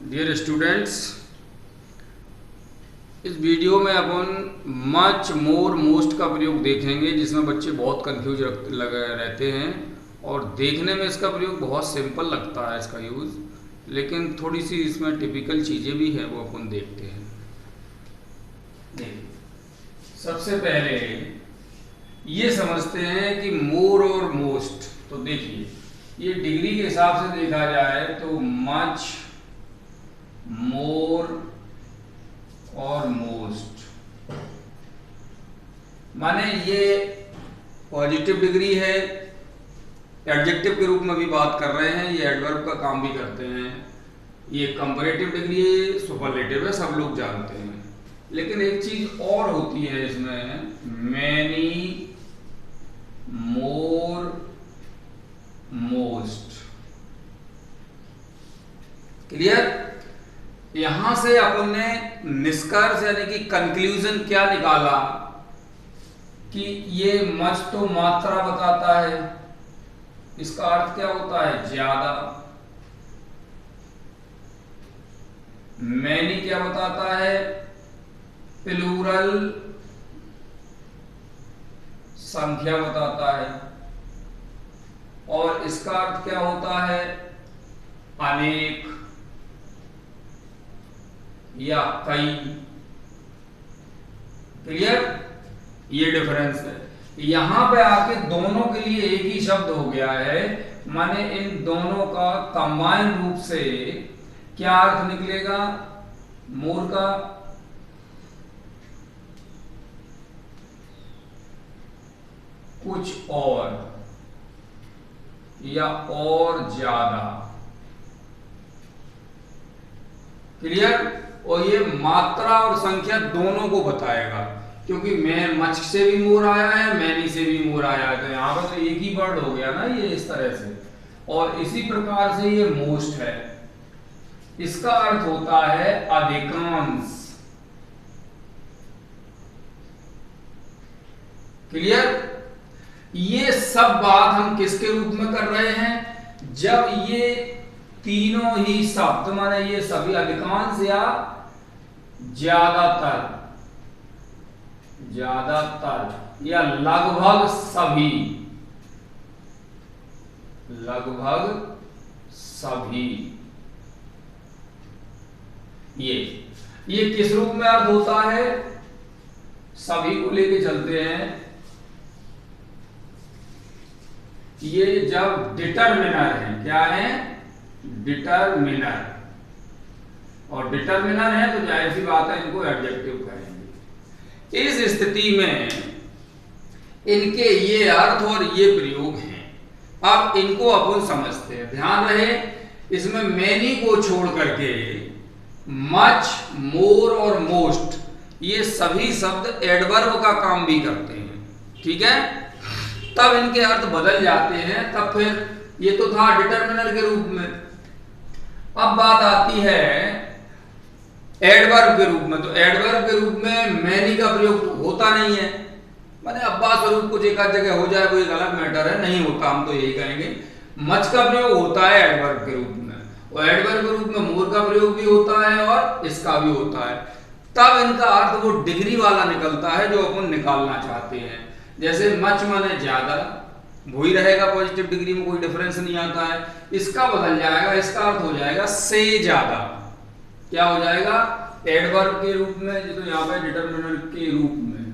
Dear students, इस video में अपन much more most का प्रयोग देखेंगे, जिसमें बच्चे बहुत कंफ्यूज लगे रहते हैं और देखने में इसका प्रयोग बहुत सिंपल लगता है इसका यूज़, लेकिन थोड़ी सी इसमें टिपिकल चीज़ें भी हैं, वो अपन देखते हैं। देखिए, सबसे पहले ये समझते हैं कि मोर और मोस्ट। तो देखिए, ये डिग्री के हिसाब से देखा जाए तो मच, मोर और मोस्ट, माने ये पॉजिटिव डिग्री है। एडजेक्टिव के रूप में भी बात कर रहे हैं, ये एडवर्ब का काम भी करते हैं। ये कंपैरेटिव डिग्री है, सुपरलेटिव है, सब लोग जानते हैं। लेकिन एक चीज और होती है इसमें, मैनी, मोर, मोस्ट। क्लियर? यहां से अपन ने निष्कर्ष यानी कि कंक्लूजन क्या निकाला कि ये मच तो मात्रा बताता है, इसका अर्थ क्या होता है? ज्यादा। मैनी क्या बताता है? प्लूरल, संख्या बताता है। और इसका अर्थ क्या होता है? अनेक या कई। क्लियर? ये डिफरेंस है। यहां पे आके दोनों के लिए एक ही शब्द हो गया है, माने इन दोनों का कंबाइन रूप से क्या अर्थ निकलेगा? मोर का कुछ और या और ज्यादा। क्लियर? और ये मात्रा और संख्या दोनों को बताएगा, क्योंकि मैं मच से भी मोर आया है, मैनी से भी मोर आया है, तो यहां पर तो एक ही वर्ड हो गया ना ये, इस तरह से। और इसी प्रकार से ये मोस्ट है, इसका अर्थ होता है अधिकांश। क्लियर? ये सब बात हम किसके रूप में कर रहे हैं? जब ये तीनों ही शब्द, माने ये सभी अधिकांश या ज्यादातर, ज्यादातर या लगभग सभी, लगभग सभी, ये किस रूप में अर्थ होता है? सभी को लेके चलते हैं। ये जब डिटरमिनर है, क्या है? डिटरमिनर। और डिटरमिनर है तो जाहिर सी बात है इनको एडजेक्टिव कहेंगे। इस स्थिति में इनके ये अर्थ और ये प्रयोग हैं। अब इनको अपन समझते हैं। ध्यान रहे, इसमें मैनी को छोड़ करके मच, मोर और मोस्ट ये सभी शब्द एडवर्ब का काम भी करते हैं। ठीक है? तब इनके अर्थ बदल जाते हैं। तब फिर ये तो था डिटरमिनर के रूप में, अब बात आती है एडवर्ब के रूप में। तो एडवर्ब के रूप में मैनी का प्रयोग तो होता नहीं है, माने अब्बा स्वरूप कुछ एक आध जगह हो जाए वो एक अलग मैटर है, नहीं होता, हम तो यही कहेंगे। मच का प्रयोग होता है एडवर्ब के रूप में, और एडवर्ब के रूप में मोर का प्रयोग भी होता है और इसका भी होता है। तब इनका अर्थ वो डिग्री वाला निकलता है जो अपन निकालना चाहते हैं। जैसे मच माने ज्यादा, वही रहेगा, पॉजिटिव डिग्री में कोई डिफरेंस नहीं आता है। इसका बदल जाएगा, इसका अर्थ हो जाएगा से ज्यादा। क्या हो जाएगा? एडवर्ब के रूप में, तो यहां पे डिटरमिनर के रूप में।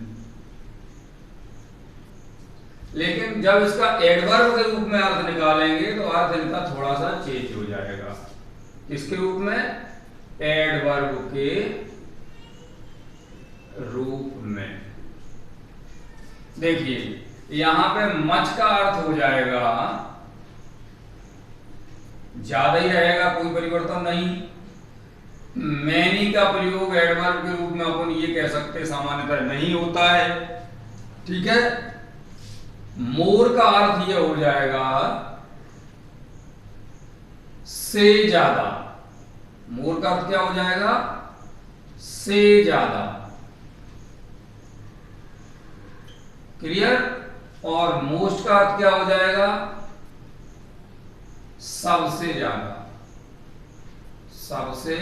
लेकिन जब इसका एडवर्ब के रूप में अर्थ निकालेंगे तो अर्थ इनका थोड़ा सा चेंज हो जाएगा। किसके रूप में? एडवर्ब के रूप में। देखिए, यहां पे मच का अर्थ हो जाएगा ज्यादा ही रहेगा, कोई परिवर्तन नहीं। मैनी का प्रयोग एडवर्ब के रूप में अपन ये कह सकते हैं सामान्यतः नहीं होता है। ठीक है? मोर का अर्थ ये हो जाएगा से ज्यादा। मोर का अर्थ क्या हो जाएगा? से ज्यादा। क्लियर? और मोस्ट का अर्थ क्या हो जाएगा? सबसे ज्यादा। सबसे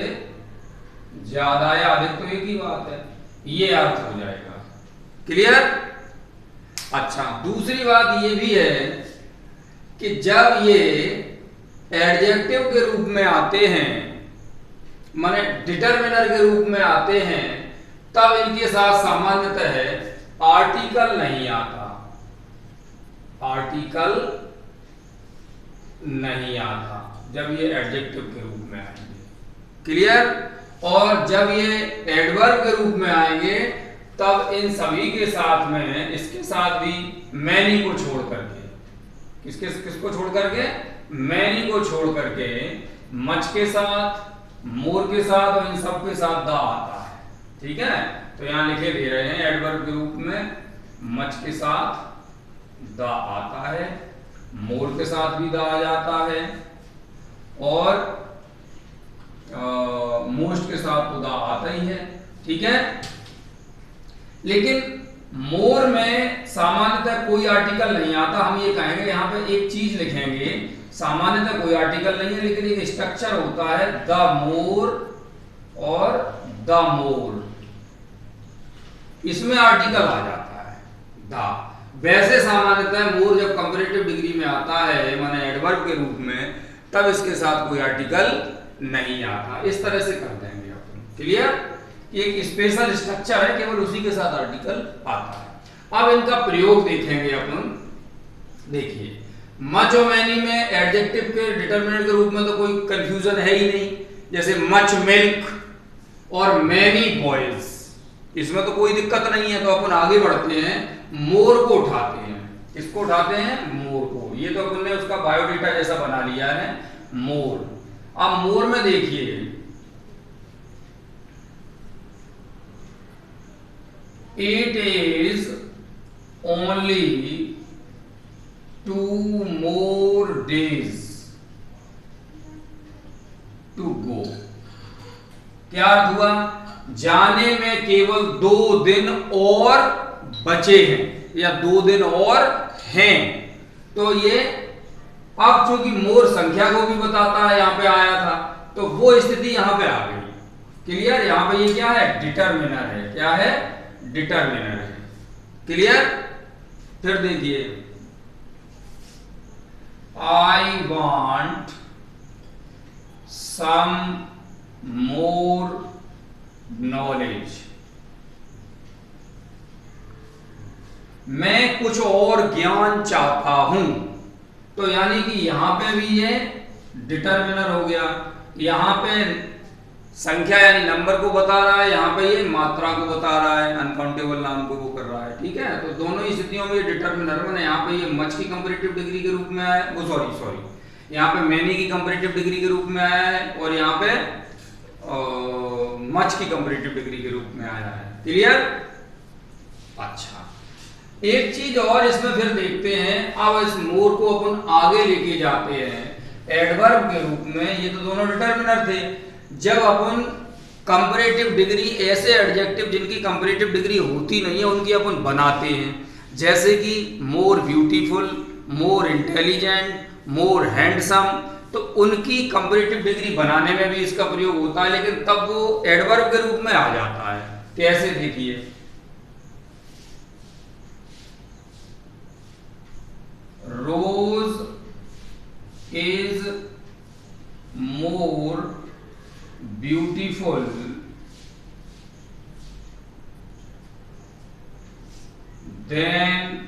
ज्यादा या अधिक, तो एक ही बात है, ये अर्थ हो जाएगा। क्लियर? अच्छा, दूसरी बात ये भी है कि जब ये एडजेक्टिव के रूप में आते हैं, माने डिटरमिनर के रूप में आते हैं, तब इनके साथ सामान्यतः आर्टिकल नहीं आता, आर्टिकल नहीं आता जब ये एडजेक्टिव के रूप में आएंगे। क्लियर? और जब ये एडवर्ब के रूप में आएंगे तब इन सभी के साथ में, इसके साथ भी मैनी को छोड़ करके, किसको छोड़ करके? मैनी को छोड़ करके मच के साथ, मोर के साथ और इन सब के साथ दा आता है। ठीक है, तो यहां लिखे दे रहे हैं एडवर्ब के रूप में मच के साथ दा आता है, मोर के साथ भी दा आ जाता है, और मोस्ट के साथ तो दा आता ही है। ठीक है, लेकिन मोर में सामान्यतः कोई आर्टिकल नहीं आता। हम ये कहेंगे, यहाँ पे एक चीज लिखेंगे, सामान्यतः कोई आर्टिकल नहीं है, लेकिन एक स्ट्रक्चर होता है द मोर और द मोर, इसमें आर्टिकल आ जाता है द। वैसे सामान्यतः मोर जब कंपैरेटिव डिग्री में आता है, माने एडवर्ब के रूप में, तब इसके साथ कोई आर्टिकल नहीं आता। इस तरह से कर देंगे अपन। क्लियर? एक स्पेशल स्ट्रक्चर है, केवल उसी के साथ आर्टिकल आता है। अब इनका प्रयोग देखेंगे अपन। देखिए, मच और मैनी में एडजेक्टिव के डिटरमिनेंट के रूप में तो कोई कंफ्यूजन है ही नहीं। जैसे मच मिल्क और मैनी बॉयज, इसमें तो कोई दिक्कत नहीं है। तो अपन आगे बढ़ते हैं, मोर को उठाते हैं। किसको उठाते हैं? मोर को। ये तो अपन ने उसका बायोडेटा जैसा बना लिया है, मोर। अब मोर में देखिए, it is only 2 more days to go। क्या अर्थ हुआ? जाने में केवल 2 दिन और बचे हैं, या 2 दिन और हैं। तो ये अब चूंकि मोर संख्या को भी बताता है, यहां पे आया था, तो वो स्थिति यहां पे आ गई। क्लियर? यहां पे ये क्या है? डिटरमिनर है। क्या है? डिटरमिनर है। क्लियर? फिर देखिए, I want some more knowledge। मैं कुछ और ज्ञान चाहता हूं। तो यानी कि यहां पे भी ये डिटरमिनर हो गया। यहां पे संख्या यानी नंबर को बता रहा है, यहाँ पे ये मात्रा को बता रहा है, अनकाउंटेबल नाम को वो कर रहा है। ठीक है, तो दोनों ही स्थितियों में ये डिटरमिनर है। यहाँ पे ये मच की कंपैरेटिव डिग्री के रूप में आया है, वो सॉरी यहाँ पे मैनी की कंपैरेटिव डिग्री के रूप में आया है, और यहाँ पे मच की कंपैरेटिव डिग्री के रूप में आया है। क्लियर? अच्छा, एक चीज और इसमें फिर देखते हैं। अब इस मोर को अपन आगे लेके जाते हैं एडवर्ब के रूप में। ये तो दोनों डिटरमिनर थे। जब अपन कंपैरेटिव डिग्री, ऐसे एडजेक्टिव जिनकी कंपैरेटिव डिग्री होती नहीं है, उनकी अपन बनाते हैं। जैसे कि मोर ब्यूटीफुल, मोर इंटेलिजेंट, मोर हैंडसम, तो उनकी कंपैरेटिव डिग्री बनाने में भी इसका प्रयोग होता है, लेकिन तब वो एडवर्ब के रूप में आ जाता है। कैसे? देखिए, rose is more beautiful than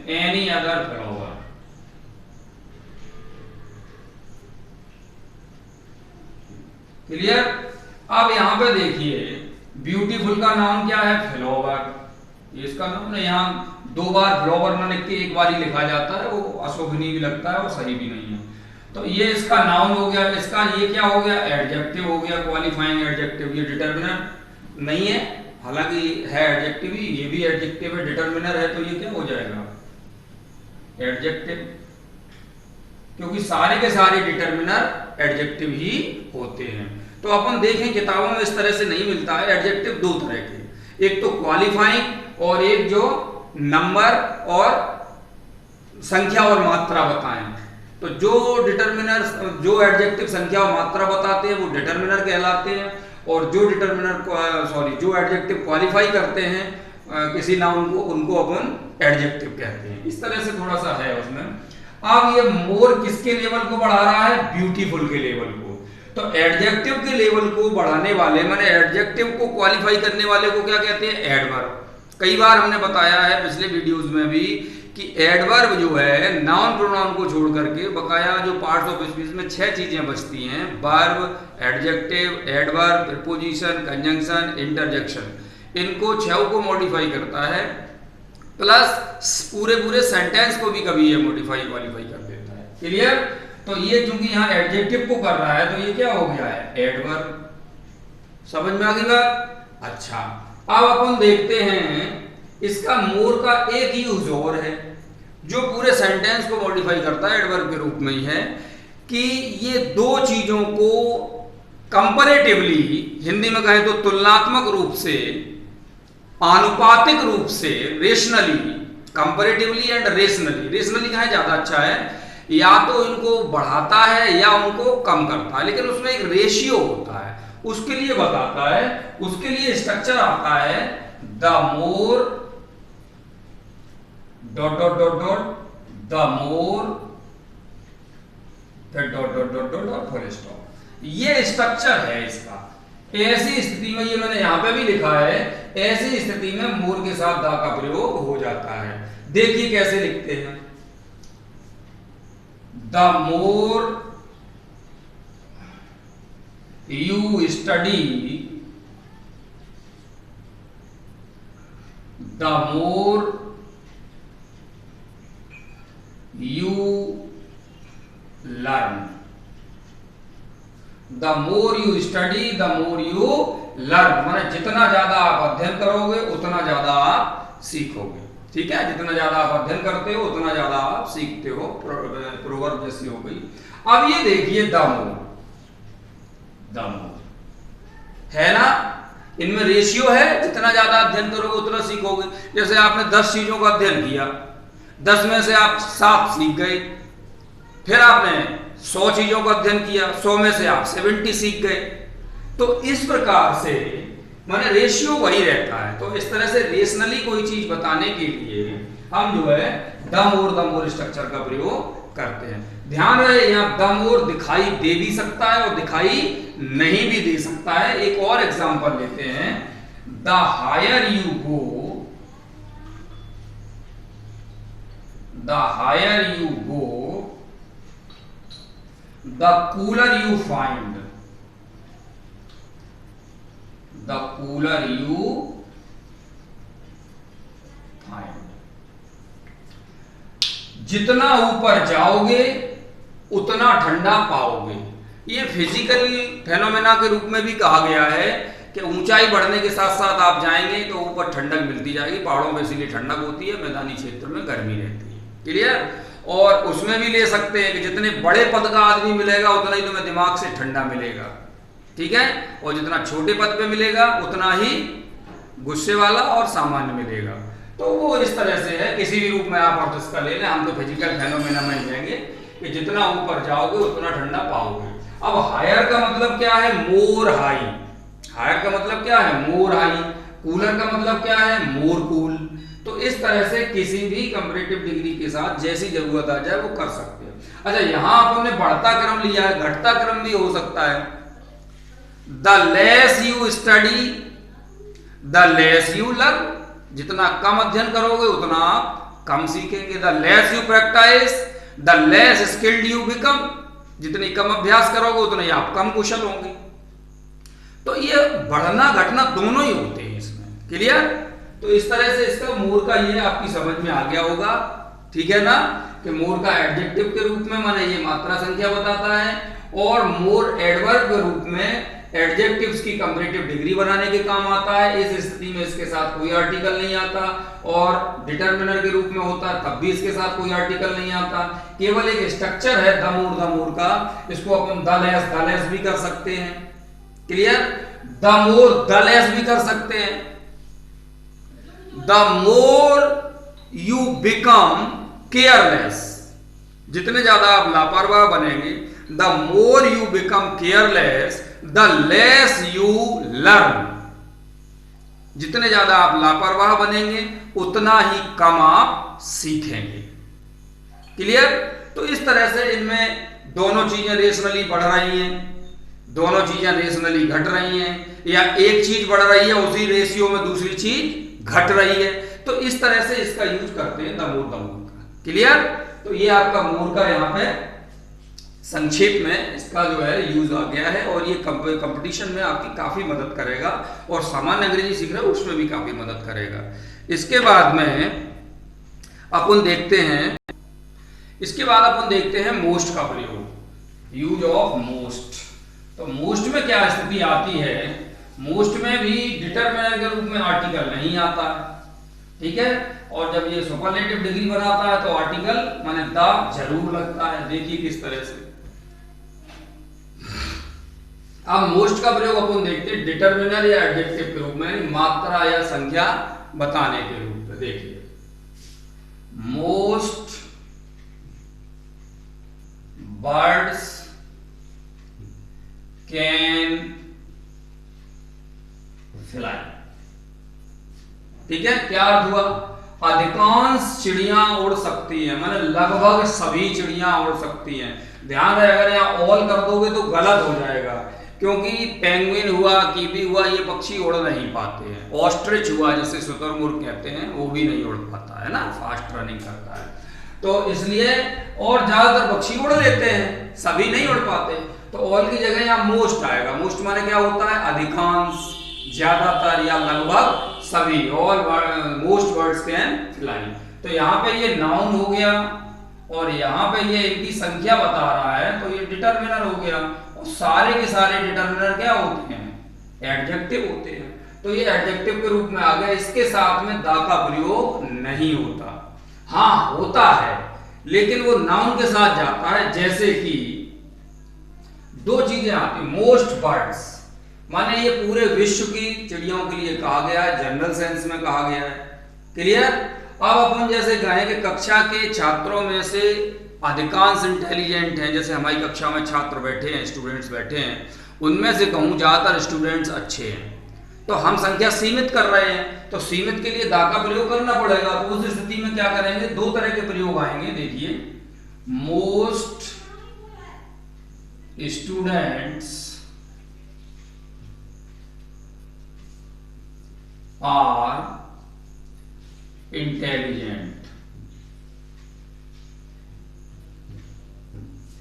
any other flower. Clear? अब यहां पे देखिए, ब्यूटीफुल का नाम क्या है? फ्लावर। इसका नाम है, यहां 2 बार फ्लावर ना लिख के एक बार ही लिखा जाता है, वो अशोभनीय भी लगता है और सही भी नहीं है। तो ये इसका नाउन हो गया। इसका ये क्या हो गया? एडजेक्टिव हो गया, क्वालिफाइंग एडजेक्टिव। ये डिटरमिनर नहीं है, हालांकि है एडजेक्टिव ही, ये भी एडजेक्टिव है, डिटरमिनर है, तो ये क्या हो जाएगा? एडजेक्टिव। क्योंकि सारे के सारे डिटरमिनर एडजेक्टिव ही होते हैं। तो अपन देखें, किताबों में इस तरह से नहीं मिलता है। एडजेक्टिव 2 तरह के, एक तो क्वालिफाइंग और एक जो नंबर और संख्या और मात्रा बताएं। तो जो डिटरमिनर, जो एडजेक्टिव संख्या और मात्रा बताते हैं वो डिटरमिनर कहलाते हैं, और जो जो एडजेक्टिव क्वालिफाई करते हैं किसी नाउन को, उनको अपन एडजेक्टिव कहते हैं। इस तरह से थोड़ा सा है उसमें। अब ये मोर किसके लेवल को बढ़ा रहा है? ब्यूटीफुल के लेवल को। तो एडजेक्टिव के लेवल को बढ़ाने वाले, माने एडजेक्टिव को क्वालिफाई करने वाले को क्या कहते हैं? एडवर्ब। कई बार हमने बताया है पिछले वीडियोस में भी कि एडवर्ब जो है नाउन प्रोनाउन को छोड़ करके बकाया जो पार्ट्स ऑफ स्पीच में 6 चीजें बचती हैं, verb, adjective, adverb, preposition, conjunction, interjection, इनको 6 को मॉडिफाई करता है, प्लस पूरे सेंटेंस को भी कभी ये मॉडिफाई क्वालिफाई कर देता है। क्लियर? तो ये चूंकि यहाँ एडजेक्टिव को कर रहा है तो ये क्या हो गया है? एडवर्ब। समझ में आ गई बात? अच्छा, अब अपन देखते हैं इसका मोर का एक यूज और है जो पूरे सेंटेंस को मॉडिफाई करता है, एडवर्ब के रूप में ही है, कि ये 2 चीजों को कंपैरेटिवली, हिंदी में कहें तो तुलनात्मक रूप से, आनुपातिक रूप से, rationally, comparatively and rationally, rationally कहें ज्यादा अच्छा है, या तो इनको बढ़ाता है या उनको कम करता है, लेकिन उसमें एक रेशियो होता है, उसके लिए बताता है, उसके लिए स्ट्रक्चर आता है the more dot dot dot dot the more dot dot dot dot full stop. ये स्ट्रक्चर है इसका। ऐसी स्थिति में, ये मैंने यहां पे भी लिखा है, ऐसी स्थिति में मोर के साथ द का प्रयोग हो जाता है। देखिए कैसे लिखते हैं, the more you study, the more you learn, the more you study, the more you learn, माने जितना ज्यादा आप अध्ययन करोगे उतना ज्यादा आप सीखोगे। ठीक है, जितना ज्यादा आप अध्ययन करते हो उतना ज्यादा आप सीखते हो, प्रोवर्ब जैसी हो गई। अब ये देखिए द मोर है ना, इनमें रेशियो है, जितना ज्यादा अध्ययन करोगे उतना सीखोगे। जैसे आपने 10 चीजों का अध्ययन किया, 10 में से आप 7 सीख गए, फिर आपने 100 चीजों का अध्ययन किया, 100 में से आप 70 सीख गए। तो इस प्रकार से माने रेशियो वही रहता है। तो इस तरह से रेशनली कोई चीज बताने के लिए हम जो है द मोर स्ट्रक्चर का प्रयोग करते हैं। ध्यान रहे, यहां द मोर दिखाई दे भी सकता है और दिखाई नहीं भी दे सकता है। एक और एग्जांपल लेते हैं, the higher you go, the higher you go, the cooler you find, the cooler you find. जितना ऊपर जाओगे उतना ठंडा पाओगे। ये फिजिकल फेनोमेना के रूप में भी कहा गया है कि ऊंचाई बढ़ने के साथ साथ आप जाएंगे तो ऊपर ठंडक मिलती जाएगी। पहाड़ों में इसीलिए ठंडक होती है, मैदानी क्षेत्र में गर्मी रहती है। क्लियर? और उसमें भी ले सकते हैं कि जितने बड़े पद का आदमी मिलेगा उतना ही तुम्हें दिमाग से ठंडा मिलेगा। ठीक है, और जितना छोटे पद पे मिलेगा उतना ही गुस्से वाला और सामान्य मिलेगा। तो वो इस तरह से है, किसी भी रूप में आप अर्थ इसका ले लें, हम तो फिजिकल फेनोमेना में ही जाएंगे कि जितना ऊपर जाओगे उतना ठंडा पाओगे। अब हायर का मतलब क्या है? मोर हाई। हायर का मतलब क्या है? मोर हाई। कूलर का मतलब क्या है? More cool. तो इस तरह से किसी भी कंपैरेटिव डिग्री के साथ जैसी जरूरत आ जाए वो कर सकते हैं। अच्छा, यहां आपने बढ़ता क्रम लिया है, घटता क्रम भी हो सकता है। The less you study the less you learn. जितना कम अध्ययन करोगे उतना आप कम सीखेंगे। The less you practice the less skilled you become. जितनी कम अभ्यास करोगे उतने आप कम कुशल होंगे। तो ये बढ़ना घटना दोनों ही होते हैं इसमें। क्लियर? तो इस तरह से इसका मोर का ये आपकी समझ में आ गया होगा। ठीक है ना, कि मोर का एडजेक्टिव के रूप में माने ये मात्रा संख्या बताता है, और मोर एडवर्ब के रूप में एडजेक्टिव्स की कंपैरेटिव डिग्री बनाने के काम आता है। इस स्थिति में इसके साथ कोई आर्टिकल नहीं आता, और डिटरमिनर के रूप में होता है तब भी इसके साथ कोई आर्टिकल नहीं आता। केवल एक स्ट्रक्चर है द मोर का। इसको अपन द लेस भी कर सकते हैं। Clear? The more the less भी कर सकते हैं। The more you become careless, जितने ज्यादा आप लापरवाह बनेंगे, the more you become careless the less you learn. जितने ज्यादा आप लापरवाह बनेंगे उतना ही कम आप सीखेंगे। क्लियर? तो इस तरह से इनमें दोनों चीजें रेशनली बढ़ रही हैं, दोनों चीजें रेशनली घट रही हैं, या एक चीज बढ़ रही है उसी रेशियो में दूसरी चीज घट रही है। तो इस तरह से इसका यूज करते हैं द मोर का। क्लियर? तो ये आपका मोर का यहाँ पे संक्षेप में इसका जो है यूज आ गया है, और ये कंपटीशन में आपकी काफी मदद करेगा, और सामान्य अंग्रेजी सीख रहे हो उसमें भी काफी मदद करेगा। इसके बाद में अपन देखते हैं, मोस्ट का प्रयोग, यूज ऑफ मोस्ट। तो मोस्ट में क्या स्थिति आती है? मोस्ट में भी डिटरमिनर के रूप में आर्टिकल नहीं आता है, ठीक है, और जब ये सुपरलेटिव डिग्री बनाता है तो आर्टिकल माने द जरूर लगता है। देखिए किस तरह से। अब मोस्ट का प्रयोग अपन देखते हैं डिटरमिनर या एडजेक्टिव के रूप में, मात्रा या संख्या बताने के रूप में। देखिए, मोस्ट बर्ड्स कैन फ्लाई। ठीक है, क्या अर्थ हुआ? अधिकांश चिड़ियां उड़ सकती हैं, माने लगभग सभी चिड़ियां उड़ सकती हैं। ध्यान रहे, अगर यहाँ ऑल कर दोगे तो गलत हो जाएगा, क्योंकि पेंगुइन हुआ, कीवी हुआ, ये पक्षी उड़ नहीं पाते हैं। ऑस्ट्रिच हुआ, जिसे शुतुरमुर्ग कहते हैं, वो भी नहीं उड़ पाता है ना, फास्ट रनिंग करता है। तो इसलिए, और ज्यादातर पक्षी उड़ लेते हैं, सभी नहीं उड़ पाते। तो ऑल की जगह यहाँ मोस्ट आएगा। मोस्ट माने क्या होता है? अधिकांश, ज्यादातर या लगभग सभी। All most birds can fly. तो यहाँ पे ये नाउन हो गया, और यहाँ पे ये इनकी संख्या बता रहा है, तो ये डिटरमिनर हो गया। और सारे के सारे डिटरमिनर क्या होते हैं? एडजेक्टिव होते हैं। तो ये एडजेक्टिव के रूप में आ गया। इसके साथ में दा का प्रयोग नहीं होता। हाँ, होता है, लेकिन वो नाउन के साथ जाता है। जैसे कि दो चीजें आती, मोस्ट बर्ड्स माने ये पूरे विश्व की चिड़ियों के लिए कहा गया है, जनरल सेंस में कहा गया है। क्लियर? अब अपन जैसे कहें कि कक्षा के छात्रों में से अधिकांश इंटेलिजेंट हैं, जैसे हमारी कक्षा में छात्र बैठे हैं, स्टूडेंट्स बैठे हैं, उनमें से कहूं ज्यादातर स्टूडेंट्स अच्छे हैं, तो हम संख्या सीमित कर रहे हैं, तो सीमित के लिए दा का प्रयोग करना पड़ेगा। तो उस स्थिति में क्या करेंगे? दो तरह के प्रयोग आएंगे। देखिए, most students are intelligent.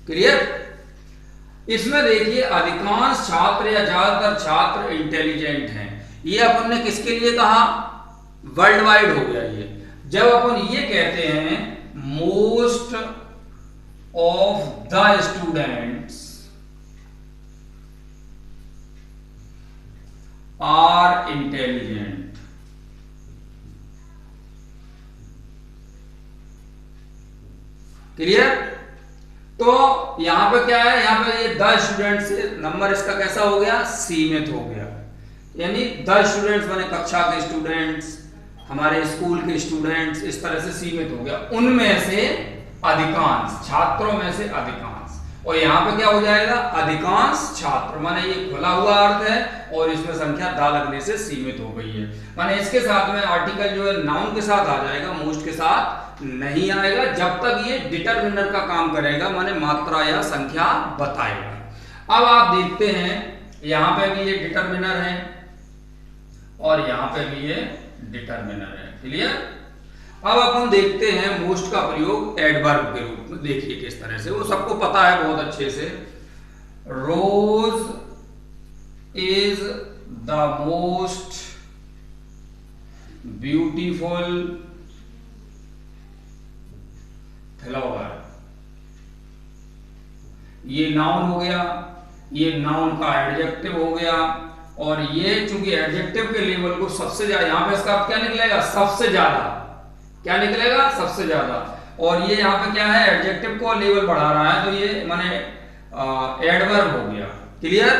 Clear? इसमें देखिए, अधिकांश छात्र या ज्यादातर छात्र इंटेलिजेंट हैं। ये अपन ने किसके लिए कहा? वर्ल्ड वाइड हो गया ये। जब अपन ये कहते हैं most of the students are intelligent, clear? तो यहां पे क्या है? यहां पे ये 10 स्टूडेंट से नंबर इसका कैसा हो गया? सीमित हो गया। यानी 10 स्टूडेंट्स माने कक्षा के स्टूडेंट्स, हमारे स्कूल के स्टूडेंट्स, इस तरह से सीमित हो गया। उनमें से अधिकांश, छात्रों में से अधिकांश। और यहां पे क्या हो जाएगा? अधिकांश छात्र, माने ये खुला हुआ अर्थ है, और इसमें संख्या दा लगने से सीमित हो गई है। माने इसके साथ में आर्टिकल जो है नाउन के साथ आ जाएगा, मोस्ट के साथ नहीं आएगा, जब तक ये डिटरमिनर का काम करेगा, माने मात्रा या संख्या बताएगा। अब आप देखते हैं, यहां पे भी ये डिटरमिनर है, और यहां पे भी ये डिटरमिनर है। क्लियर? अब अपन देखते हैं मोस्ट का प्रयोग एडवर्ब के रूप में। देखिए किस तरह से, वो सबको पता है बहुत अच्छे से। Rose is the most beautiful flower. ये नाउन हो गया, ये नाउन का एडजेक्टिव हो गया, और ये चूंकि एडजेक्टिव के लेवल को सबसे ज्यादा, यहां पे इसका क्या निकलेगा? सबसे ज्यादा। क्या निकलेगा? सबसे ज्यादा। और ये यहां पे क्या है? एडजेक्टिव को लेवल बढ़ा रहा है, तो ये माने एडवर्ब हो गया। क्लियर?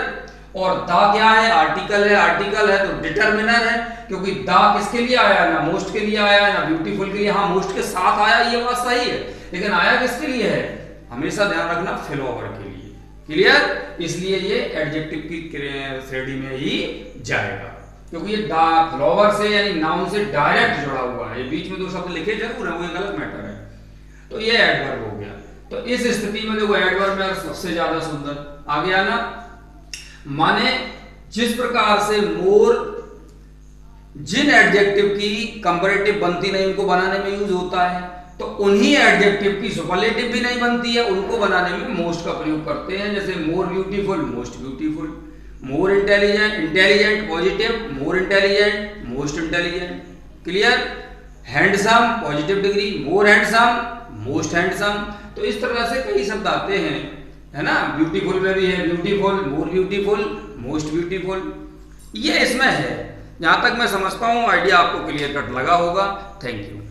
और द क्या है, आर्टिकल है, आर्टिकल है तो डिटर्मिनर है, क्योंकि द किसके लिए आया, ना मोस्ट के लिए आया ना ब्यूटीफुल के लिए। हाँ मोस्ट के साथ आया ये बात सही है, लेकिन आया किसके लिए है, हमेशा ध्यान रखना फिलओवर के लिए। क्लियर, इसलिए ये एडजेक्टिव की श्रेणी में ही जाएगा, क्योंकि ये फिलओवर से यानी नाउन से डायरेक्ट जुड़ा हुआ है। ये बीच में दो शब्द लिखे जरूर है, वो एक अलग मैटर है, तो ये एडवर्ब हो गया। तो इस स्थिति में देखो एडवर्ब में सबसे ज्यादा सुंदर आ गया ना, माने जिस प्रकार से मोर जिन एडजेक्टिव की कंपैरेटिव बनती नहीं उनको बनाने में यूज होता है, तो उन्हीं एडजेक्टिव की सुपरलेटिव भी नहीं बनती है, उनको बनाने में मोस्ट का प्रयोग करते हैं। जैसे more beautiful, most beautiful, more intelligent, intelligent positive, more intelligent, most intelligent. Clear, handsome positive degree, more handsome, most handsome. तो इस तरह से कई शब्द आते हैं, है ना। ब्यूटीफुल में भी है ब्यूटीफुल, मोर ब्यूटीफुल, मोस्ट ब्यूटीफुल, ये इसमें है। जहां तक मैं समझता हूं आइडिया आपको क्लियर कट लगा होगा। Thank you.